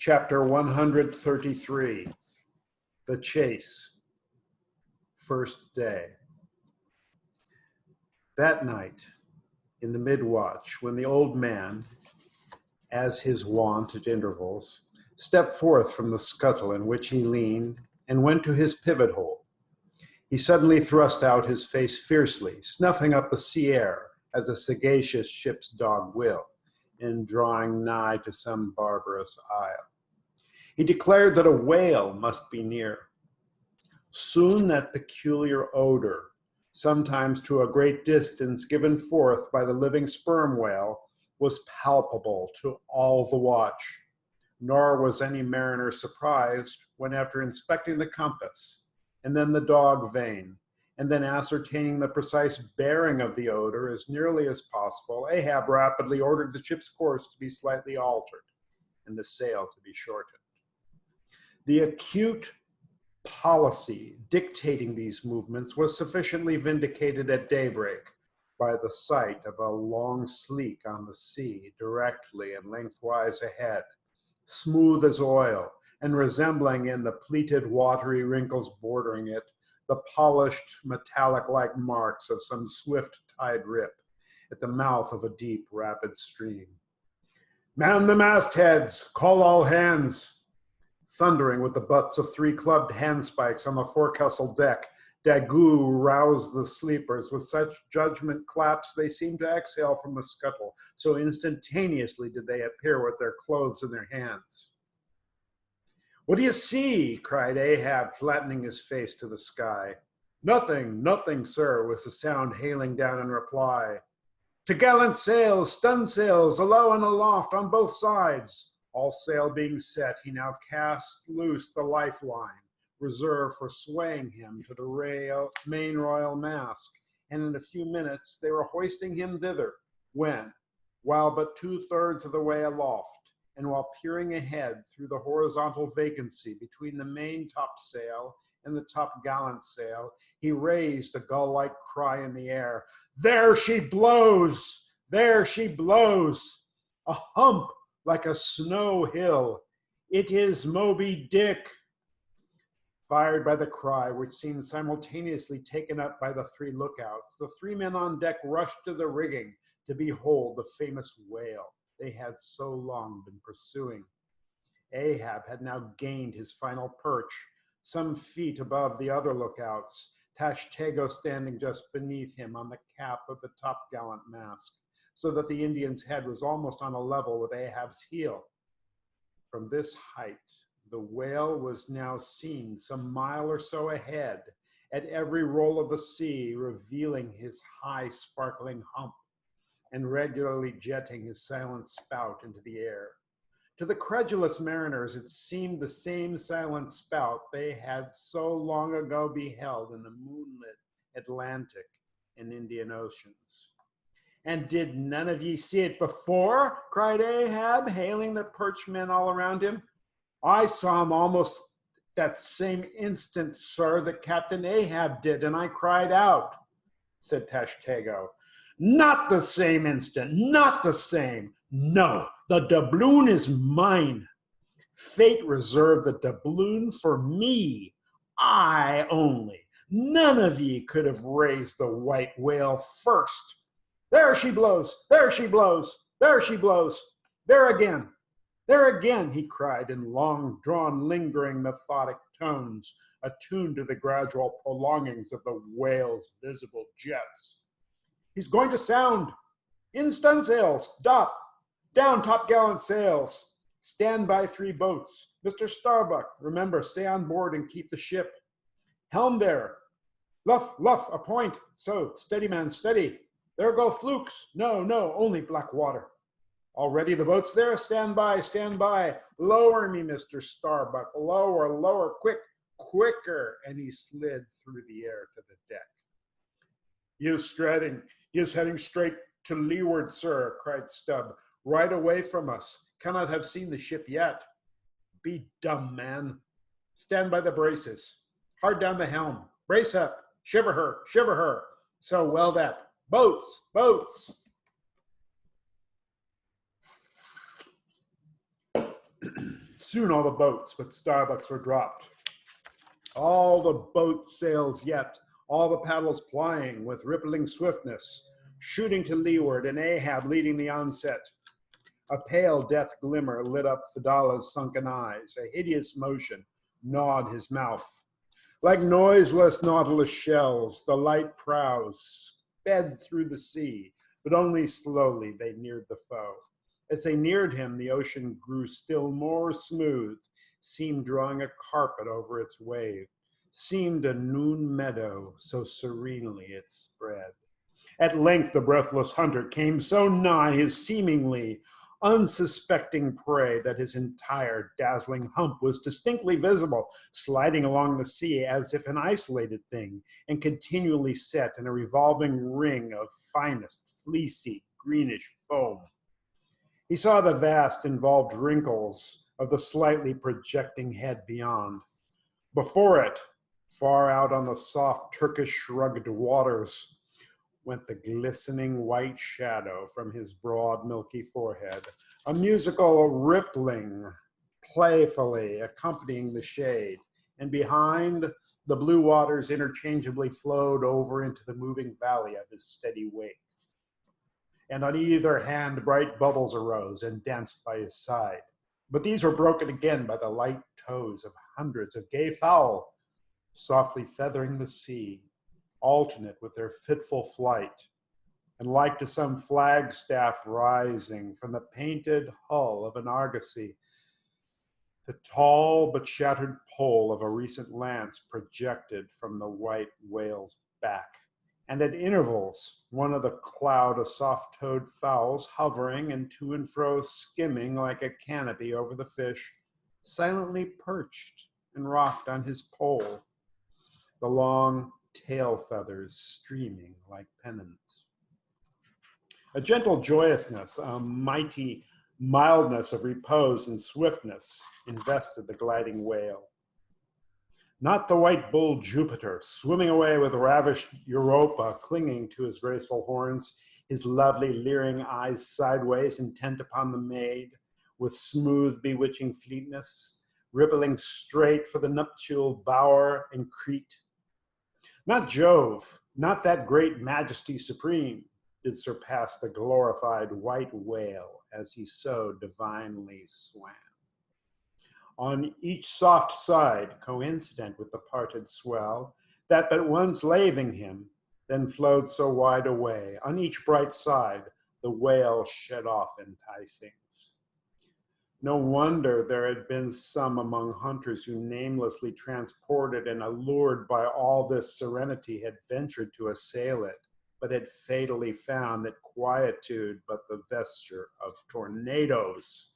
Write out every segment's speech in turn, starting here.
Chapter 133, The Chase, First Day. That night, in the mid-watch, when the old man, as his wont at intervals, stepped forth from the scuttle in which he leaned and went to his pivot hole, he suddenly thrust out his face fiercely, snuffing up the sea air as a sagacious ship's dog will, in drawing nigh to some barbarous isle. He declared that a whale must be near. Soon that peculiar odor, sometimes to a great distance given forth by the living sperm whale, was palpable to all the watch, nor was any mariner surprised when, after inspecting the compass, and then the dog vane, and then ascertaining the precise bearing of the odor as nearly as possible, Ahab rapidly ordered the ship's course to be slightly altered and the sail to be shortened. The acute policy dictating these movements was sufficiently vindicated at daybreak by the sight of a long sleek on the sea directly and lengthwise ahead, smooth as oil and resembling in the pleated watery wrinkles bordering it the polished metallic-like marks of some swift tide rip at the mouth of a deep rapid stream. "Man the mastheads! Call all hands!" Thundering with the butts of 3 clubbed handspikes on the forecastle deck, Daggoo roused the sleepers with such judgment claps they seemed to exhale from the scuttle, so instantaneously did they appear with their clothes in their hands. "What do you see?" cried Ahab, flattening his face to the sky. "Nothing, nothing, sir," was the sound hailing down in reply. "T'gallant sails, stun sails, alow and aloft on both sides." All sail being set, he now cast loose the lifeline, reserved for swaying him to the main royal mast, and in a few minutes they were hoisting him thither, when, while but 2/3 of the way aloft, and while peering ahead through the horizontal vacancy between the main topsail and the topgallant sail, he raised a gull-like cry in the air. "There she blows! There she blows! A hump like a snow hill! It is Moby Dick!" Fired by the cry, which seemed simultaneously taken up by the 3 lookouts, the 3 men on deck rushed to the rigging to behold the famous whale they had so long been pursuing. Ahab had now gained his final perch, some feet above the other lookouts, Tashtego standing just beneath him on the cap of the topgallant mast, so that the Indian's head was almost on a level with Ahab's heel. From this height, the whale was now seen some mile or so ahead, at every roll of the sea revealing his high sparkling hump and regularly jetting his silent spout into the air. To the credulous mariners, it seemed the same silent spout they had so long ago beheld in the moonlit Atlantic and Indian Oceans. "And did none of ye see it before?" cried Ahab, hailing the perched men all around him. "I saw him almost that same instant, sir, that Captain Ahab did, and I cried out," said Tashtego. "Not the same instant, not the same. No, the doubloon is mine. Fate reserved the doubloon for me. I only. None of ye could have raised the white whale first. There she blows! There she blows! There she blows! There again! There again!" he cried in long-drawn, lingering, methodic tones, attuned to the gradual prolongings of the whale's visible jets. "He's going to sound! In stunsails! Down topgallant sails! Stand by 3 boats! Mr. Starbuck, remember, stay on board and keep the ship! Helm there! Luff, a point! So, steady, man, steady! There go flukes! No, only black water! Already the boat's there! Stand by! Lower me, Mr. Starbuck! Lower! Quicker!" And he slid through the air to the deck. He is heading straight to leeward, sir," cried Stubb. "Right away from us. Cannot have seen the ship yet." "Be dumb, man. Stand by the braces. Hard down the helm. Brace up. Shiver her. So, well that. Boats! Soon all the boats but Starbucks were dropped. All the boat sails yet, all the paddles plying with rippling swiftness, shooting to leeward, and Ahab leading the onset. A pale death glimmer lit up Fedallah's sunken eyes. A hideous motion gnawed his mouth. Like noiseless nautilus shells, the light prows sped through the sea, but only slowly they neared the foe. As they neared him, the ocean grew still more smooth, seemed drawing a carpet over its wave, seemed a noon meadow, so serenely it spread. At length the breathless hunter came so nigh his seemingly unsuspecting prey that his entire dazzling hump was distinctly visible, sliding along the sea as if an isolated thing, and continually set in a revolving ring of finest, fleecy, greenish foam. He saw the vast, involved wrinkles of the slightly projecting head beyond. Before it, far out on the soft Turkish-shrugged waters, went the glistening white shadow from his broad, milky forehead, a musical rippling playfully accompanying the shade, and behind, the blue waters interchangeably flowed over into the moving valley of his steady wake. And on either hand, bright bubbles arose and danced by his side. But these were broken again by the light toes of hundreds of gay fowl, softly feathering the sea, alternate with their fitful flight, and like to some flagstaff rising from the painted hull of an argosy, the tall but shattered pole of a recent lance projected from the white whale's back. And at intervals, one of the cloud of soft-toed fowls hovering and to and fro skimming like a canopy over the fish, silently perched and rocked on his pole, the long tail feathers streaming like pennants. A gentle joyousness, a mighty mildness of repose and swiftness invested the gliding whale. Not the white bull Jupiter, swimming away with ravished Europa clinging to his graceful horns, his lovely leering eyes sideways, intent upon the maid, with smooth, bewitching fleetness, rippling straight for the nuptial bower and Crete. Not Jove, not that great majesty supreme, did surpass the glorified white whale as he so divinely swam. On each soft side, coincident with the parted swell, that but once laving him, then flowed so wide away, on each bright side, the whale shed off enticings. No wonder there had been some among hunters who, namelessly transported and allured by all this serenity, had ventured to assail it, but had fatally found that quietude but the vesture of tornadoes.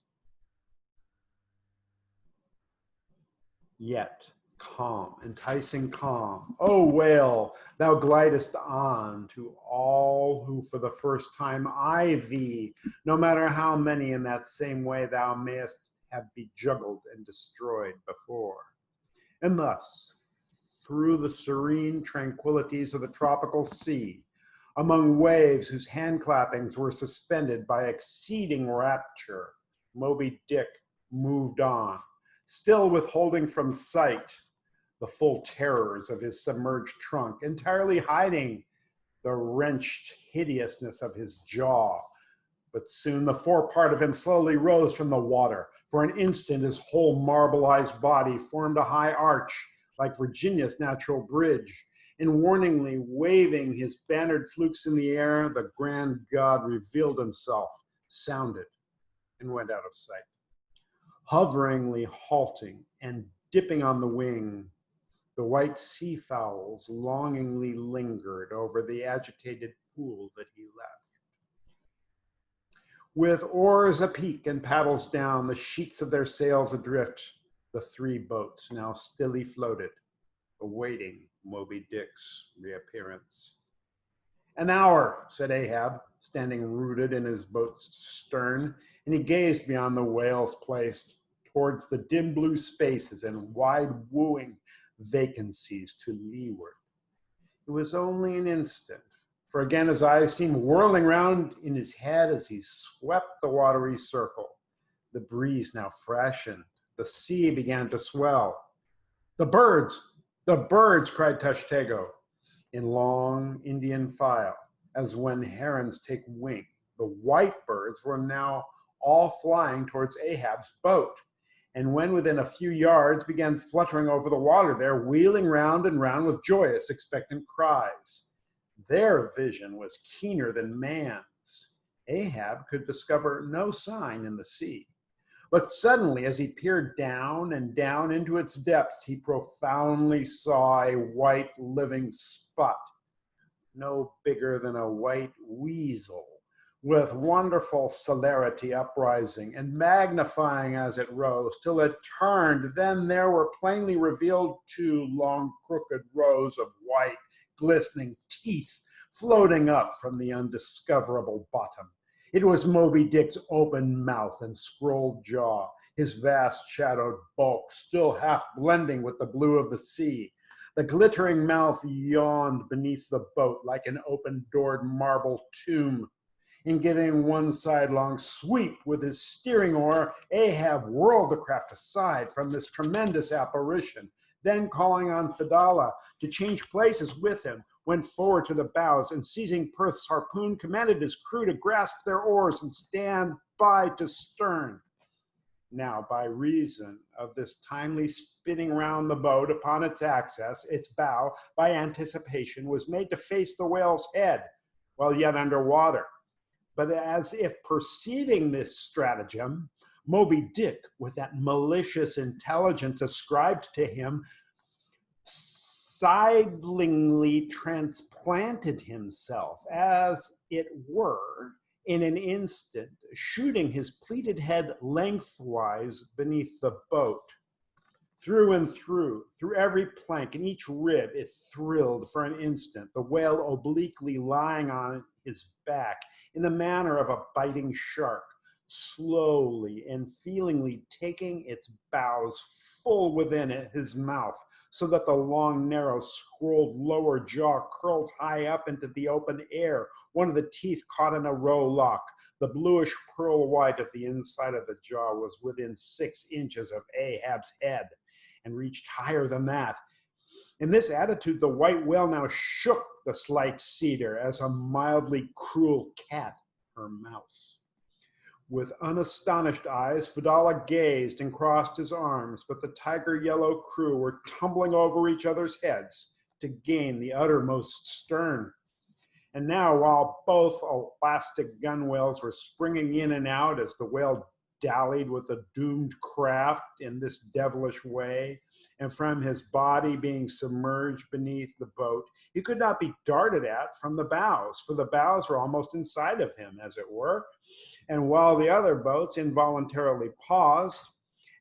Yet calm, enticing calm, O whale, thou glidest on to all who for the first time eye thee, no matter how many in that same way thou mayest have bejuggled and destroyed before. And thus, through the serene tranquillities of the tropical sea, among waves whose hand clappings were suspended by exceeding rapture, Moby Dick moved on, still withholding from sight the full terrors of his submerged trunk, entirely hiding the wrenched hideousness of his jaw. But soon the forepart of him slowly rose from the water. For an instant, his whole marbleized body formed a high arch, like Virginia's natural bridge. And warningly waving his bannered flukes in the air, the grand god revealed himself, sounded, and went out of sight. Hoveringly halting and dipping on the wing, the white seafowls longingly lingered over the agitated pool that he left. With oars apeak and paddles down, the sheets of their sails adrift, the three boats now stilly floated, awaiting Moby Dick's reappearance. "An hour," said Ahab, standing rooted in his boat's stern, and he gazed beyond the whale's place towards the dim blue spaces and wide wooing vacancies to leeward. It was only an instant, for again his eyes seemed whirling round in his head as he swept the watery circle. The breeze now freshened, The sea began to swell. The birds! The birds! Cried Tashtego in long Indian file, as when herons take wing. The white birds were now all flying towards Ahab's boat, and when within a few yards began fluttering over the water there, wheeling round and round with joyous, expectant cries. Their vision was keener than man's. Ahab could discover no sign in the sea. But suddenly, as he peered down and down into its depths, he profoundly saw a white living spot, no bigger than a white weasel, with wonderful celerity uprising and magnifying as it rose, till it turned. Then there were plainly revealed two long crooked rows of white, glistening teeth floating up from the undiscoverable bottom. It was Moby Dick's open mouth and scrolled jaw, his vast shadowed bulk still half blending with the blue of the sea. The glittering mouth yawned beneath the boat like an open-doored marble tomb. In giving one sidelong sweep with his steering oar, Ahab whirled the craft aside from this tremendous apparition. Then, calling on Fedallah to change places with him, went forward to the bows, and seizing Perth's harpoon, commanded his crew to grasp their oars and stand by to stern. Now, by reason of this timely spinning round the boat upon its axis, its bow, by anticipation, was made to face the whale's head, while yet under water. But as if perceiving this stratagem, Moby Dick, with that malicious intelligence ascribed to him, sidelingly transplanted himself, as it were, in an instant, shooting his pleated head lengthwise beneath the boat. Through and through every plank and each rib, it thrilled for an instant, the whale obliquely lying on his back in the manner of a biting shark, slowly and feelingly taking its bows full within his mouth, so that the long, narrow, scrolled lower jaw curled high up into the open air. One of the teeth caught in a rowlock. The bluish pearl white of the inside of the jaw was within 6 inches of Ahab's head and reached higher than that. In this attitude, the white whale now shook the slight cedar as a mildly cruel cat her mouse. With unastonished eyes, Fedallah gazed and crossed his arms, but the tiger-yellow crew were tumbling over each other's heads to gain the uttermost stern. And now, while both elastic gunwales were springing in and out as the whale dallied with the doomed craft in this devilish way, and from his body being submerged beneath the boat, he could not be darted at from the bows, for the bows were almost inside of him, as it were. And while the other boats involuntarily paused,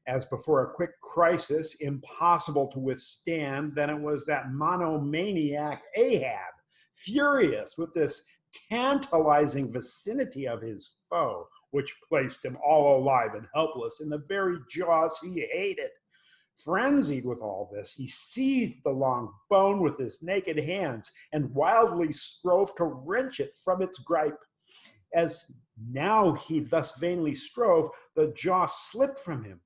as before a quick crisis impossible to withstand, then it was that monomaniac Ahab, furious with this tantalizing vicinity of his foe, which placed him all alive and helpless in the very jaws he hated. Frenzied with all this, he seized the long bone with his naked hands and wildly strove to wrench it from its gripe. As now he thus vainly strove, the jaw slipped from him.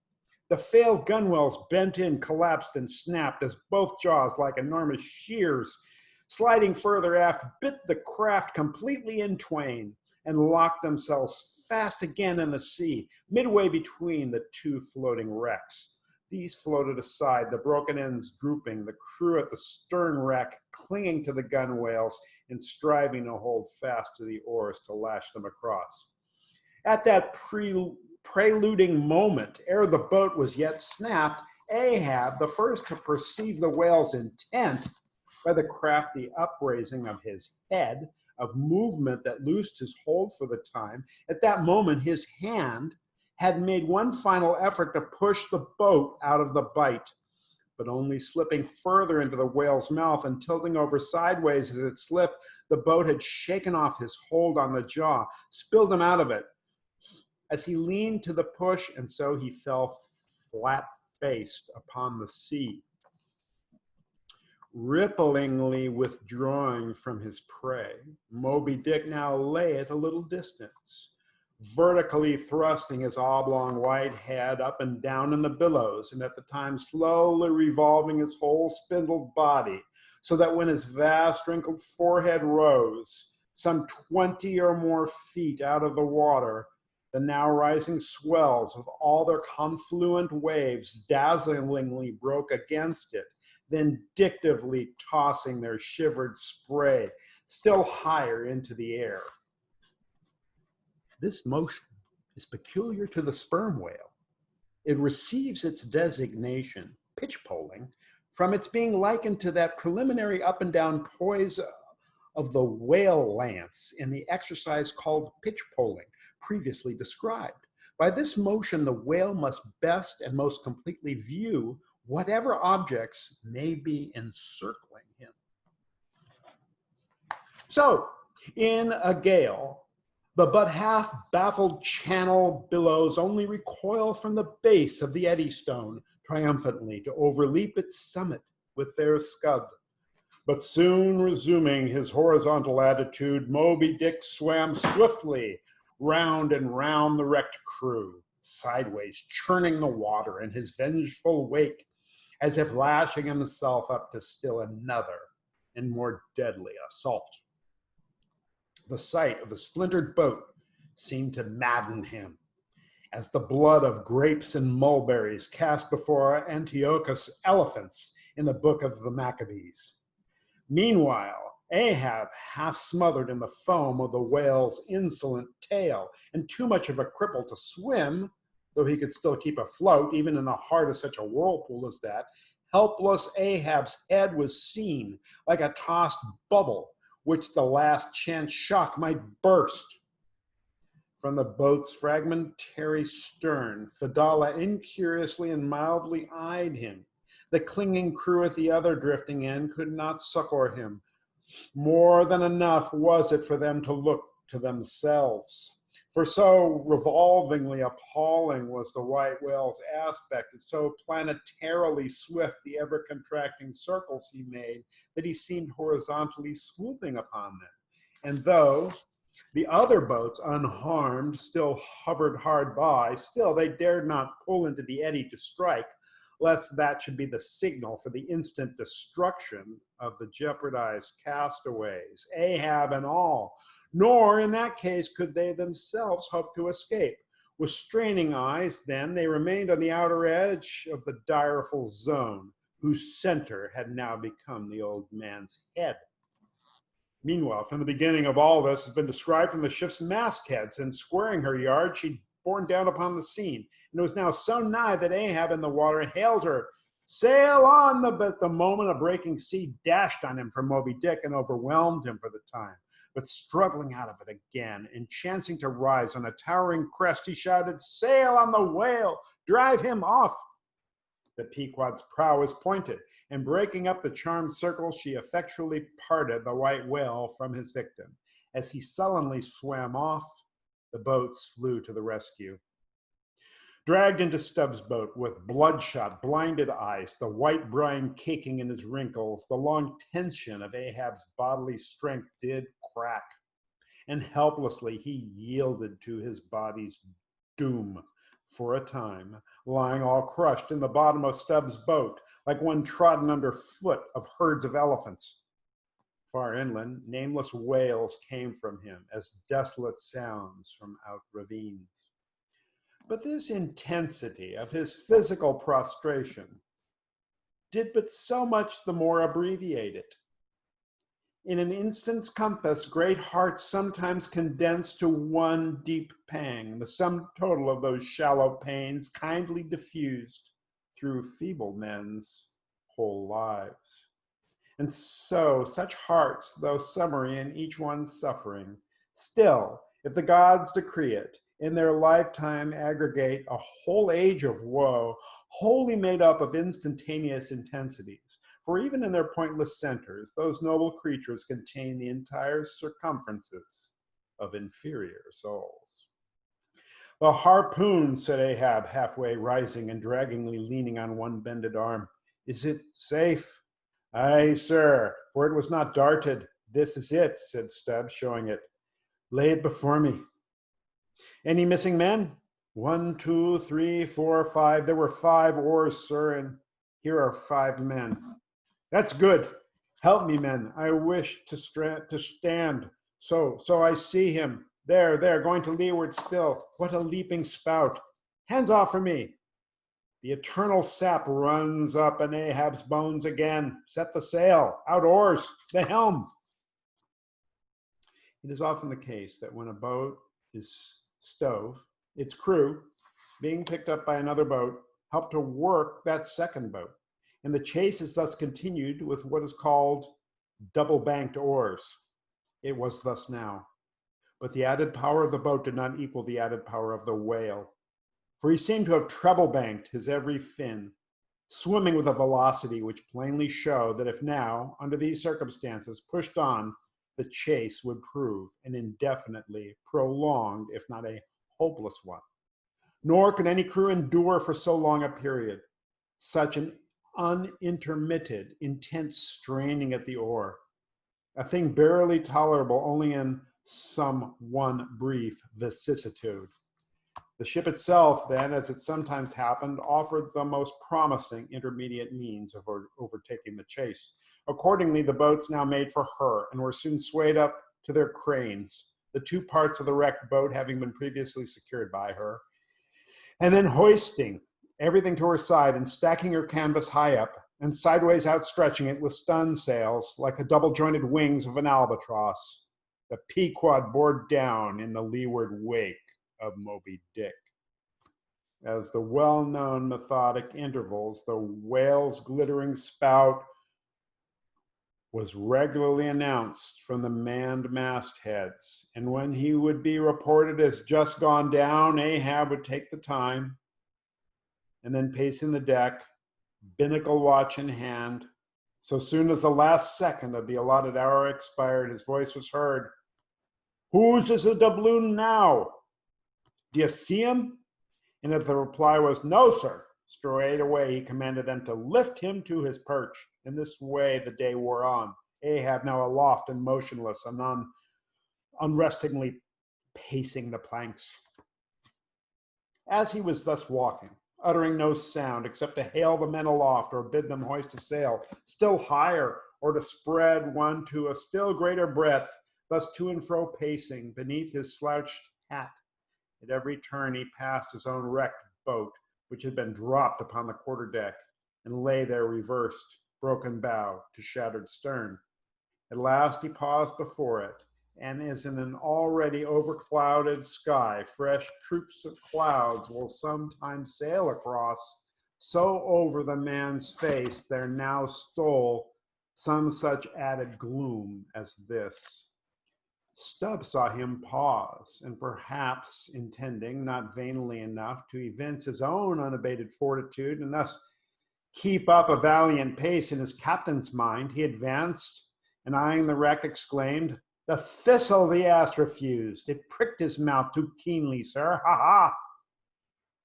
The failed gunwales bent in, collapsed, and snapped as both jaws, like enormous shears, sliding further aft, bit the craft completely in twain and locked themselves fast again in the sea, midway between the two floating wrecks. These floated aside, the broken ends drooping, the crew at the stern wreck clinging to the gunwales and striving to hold fast to the oars to lash them across. At that preluding moment, ere the boat was yet snapped, Ahab, the first to perceive the whale's intent by the crafty upraising of his head, of movement that loosed his hold for the time, at that moment his hand had made one final effort to push the boat out of the bite, but only slipping further into the whale's mouth and tilting over sideways as it slipped, the boat had shaken off his hold on the jaw, spilled him out of it. As he leaned to the push, and so he fell flat-faced upon the sea, ripplingly withdrawing from his prey. Moby Dick now lay at a little distance, vertically thrusting his oblong white head up and down in the billows, and at the time slowly revolving his whole spindled body, so that when his vast wrinkled forehead rose, some 20 or more feet out of the water, the now rising swells with all their confluent waves dazzlingly broke against it, vindictively tossing their shivered spray still higher into the air. This motion is peculiar to the sperm whale. It receives its designation, pitchpoling, from its being likened to that preliminary up and down poise of the whale lance in the exercise called pitchpoling, previously described. By this motion, the whale must best and most completely view whatever objects may be encircling him. So, in a gale, the but half baffled channel billows only recoil from the base of the Eddystone triumphantly to overleap its summit with their scud. But soon resuming his horizontal attitude, Moby Dick swam swiftly round and round the wrecked crew, sideways, churning the water in his vengeful wake, as if lashing himself up to still another and more deadly assault. The sight of the splintered boat seemed to madden him, as the blood of grapes and mulberries cast before Antiochus elephants in the book of the Maccabees. Meanwhile, Ahab, half smothered in the foam of the whale's insolent tail and too much of a cripple to swim, though he could still keep afloat even in the heart of such a whirlpool as that, helpless Ahab's head was seen like a tossed bubble which the last chance shock might burst. From the boat's fragmentary stern, Fedallah incuriously and mildly eyed him. The clinging crew at the other drifting end could not succor him. More than enough was it for them to look to themselves. For so revolvingly appalling was the white whale's aspect, and so planetarily swift the ever-contracting circles he made, that he seemed horizontally swooping upon them. And though the other boats, unharmed, still hovered hard by, still they dared not pull into the eddy to strike, lest that should be the signal for the instant destruction of the jeopardized castaways, Ahab and all. Nor in that case could they themselves hope to escape. With straining eyes, then, they remained on the outer edge of the direful zone, whose center had now become the old man's head. Meanwhile, from the beginning of all this has been described from the ship's mastheads, and squaring her yard, she'd borne down upon the scene, and it was now so nigh that Ahab in the water hailed her. Sail on! But the moment a breaking sea dashed on him from Moby Dick and overwhelmed him for the time. But struggling out of it again, and chancing to rise on a towering crest, he shouted, Sail on the whale! Drive him off! The Pequod's prow was pointed, and breaking up the charmed circle, she effectually parted the white whale from his victim. As he sullenly swam off, the boats flew to the rescue. Dragged into Stubbs' boat with bloodshot, blinded eyes, the white brine caking in his wrinkles, the long tension of Ahab's bodily strength did crack, and helplessly he yielded to his body's doom for a time, lying all crushed in the bottom of Stubbs' boat, like one trodden under foot of herds of elephants. Far inland, nameless wails came from him as desolate sounds from out ravines. But this intensity of his physical prostration did but so much the more abbreviate it. In an instant's compass, great hearts sometimes condense to one deep pang, the sum total of those shallow pains kindly diffused through feeble men's whole lives. And so, such hearts, though summary in each one's suffering, still, if the gods decree it, in their lifetime aggregate a whole age of woe, wholly made up of instantaneous intensities. For even in their pointless centers, those noble creatures contain the entire circumferences of inferior souls. The harpoon, said Ahab, halfway rising and draggingly leaning on one bended arm. Is it safe? Aye, sir, for it was not darted. This is it, said Stubbs, showing it. Lay it before me. Any missing men? 1, 2, 3, 4, 5. There were 5 oars, sir, and here are 5 men. That's good. Help me, men. I wish to stand. So I see him. There, going to leeward still. What a leaping spout. Hands off for me. The eternal sap runs up in Ahab's bones again. Set the sail. Out oars. The helm. It is often the case that when a boat is stove, its crew, being picked up by another boat, help to work that second boat. And the chase is thus continued with what is called double-banked oars. It was thus now. But the added power of the boat did not equal the added power of the whale, for he seemed to have treble-banked his every fin, swimming with a velocity which plainly showed that if now, under these circumstances, pushed on, the chase would prove an indefinitely prolonged, if not a hopeless one. Nor could any crew endure for so long a period such an unintermitted, intense straining at the oar, a thing barely tolerable only in some one brief vicissitude. The ship itself, then, as it sometimes happened, offered the most promising intermediate means of overtaking the chase. Accordingly, the boats now made for her and were soon swayed up to their cranes, the 2 parts of the wrecked boat having been previously secured by her, and then hoisting everything to her side and stacking her canvas high up and sideways outstretching it with stun sails like the double-jointed wings of an albatross. The Pequod bore down in the leeward wake of Moby Dick. As the well-known methodic intervals, the whale's glittering spout was regularly announced from the manned mastheads, and when he would be reported as just gone down, Ahab would take the time, and then pacing the deck, binnacle watch in hand, so soon as the last second of the allotted hour expired, his voice was heard. "Whose is the doubloon now? Do you see him?" And if the reply was, "No, sir," straightway he commanded them to lift him to his perch. In this way the day wore on, Ahab now aloft and motionless, and unrestingly pacing the planks. As he was thus walking, uttering no sound except to hail the men aloft or bid them hoist a sail still higher, or to spread one to a still greater breadth, thus to and fro pacing beneath his slouched hat, at every turn he passed his own wrecked boat, which had been dropped upon the quarterdeck and lay there reversed, broken bow to shattered stern. At last he paused before it, and as in an already overclouded sky fresh troops of clouds will sometimes sail across, so over the man's face there now stole some such added gloom as this. Stubb saw him pause, and perhaps intending, not vainly enough, to evince his own unabated fortitude and thus keep up a valiant pace in his captain's mind, he advanced and, eyeing the wreck, exclaimed, "The thistle the ass refused. It pricked his mouth too keenly, sir. Ha ha!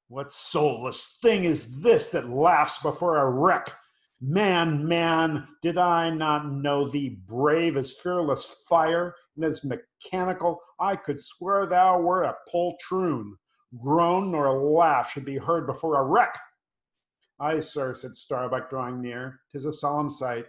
What soulless thing is this that laughs before a wreck? Man, did I not know thee brave as fearless fire and as mechanical? I could swear thou wert a poltroon. Groan nor laugh should be heard before a wreck." "Aye, sir," said Starbuck, drawing near. "'Tis a solemn sight,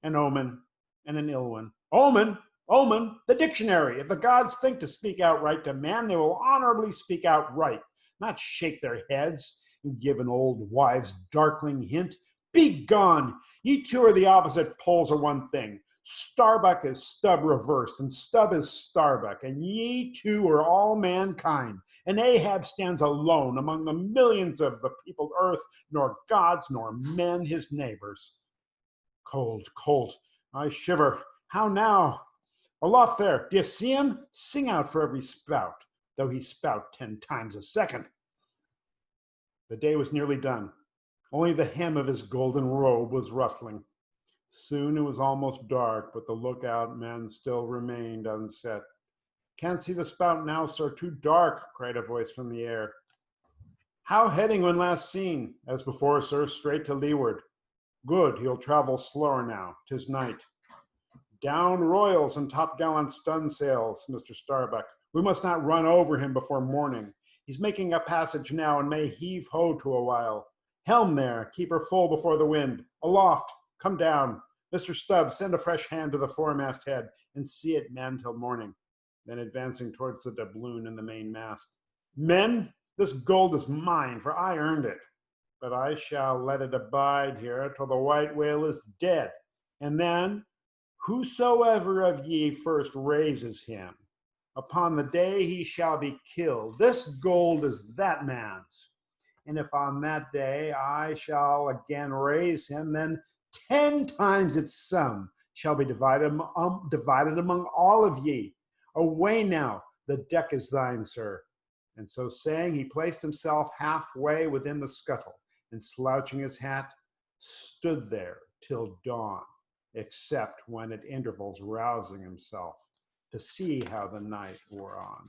an omen, and an ill one." "Omen! Omen! The dictionary! If the gods think to speak outright to man, they will honorably speak outright, not shake their heads and give an old wives' darkling hint. Be gone! Ye two are the opposite poles of one thing. Starbuck is Stubb reversed, and Stubb is Starbuck, and ye two are all mankind, and Ahab stands alone among the millions of the peopled earth, nor gods nor men his neighbors. Cold, I shiver. How now? Aloft there, do you see him? Sing out for every spout, though he spout 10 times a second." The day was nearly done. Only the hem of his golden robe was rustling. Soon it was almost dark, but the lookout men still remained unset. "Can't see the spout now, sir. Too dark," cried a voice from the air. "How heading when last seen?" "As before, sir, straight to leeward." "Good. He'll travel slower now. 'Tis night." "Down royals and topgallant stun sails, Mr. Starbuck. We must not run over him before morning. He's making a passage now, and may heave ho to a while. Helm there, keep her full before the wind. Aloft, come down. Mr. Stubbs, send a fresh hand to the foremast head, and see it manned till morning. Then advancing towards the doubloon and the mainmast. Men, this gold is mine, for I earned it. But I shall let it abide here till the white whale is dead. And then, whosoever of ye first raises him, upon the day he shall be killed, this gold is that man's. And if on that day I shall again raise him, then 10 times its sum shall be divided among all of ye. Away now, the deck is thine, sir. And so saying, he placed himself halfway within the scuttle, and slouching his hat, stood there till dawn, except when at intervals rousing himself to see how the night wore on.